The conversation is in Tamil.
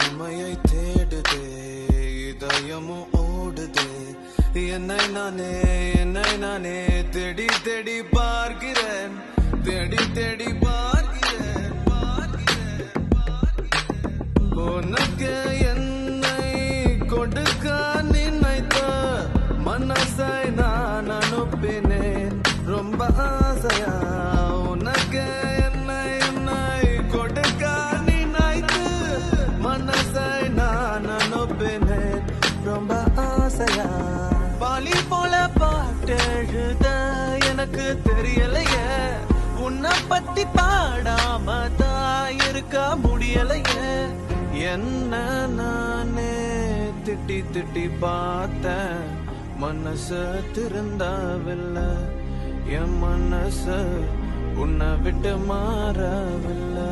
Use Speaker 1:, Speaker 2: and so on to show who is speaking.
Speaker 1: உண்மையை தேடுதே இதயமும் ஓடுதே என்னை நானே தேடி தேடி பார்க்கிறேன் தேடி தேடி பார்க்கிறேன் உனக்கு என்னை கொடுக்க நினைத்த மனசை நான் அனுப்பினேன் ரொம்ப ஆசையா உனக்கு என்னை கொடுக்க நினைத்து மனசை நான் அனுப்பினேன் ரொம்ப ஆசையா பாலி போல பாட்டெழுத எனக்கு தெரியலையே உன்னை பத்தி பாடாம தான் இருக்க முடியலையே என்ன நானே திட்டி திட்டி பார்த்தேன் மனசு திருந்தாவில்லை என் மனசு உன்னை விட்டு மாறவில்லை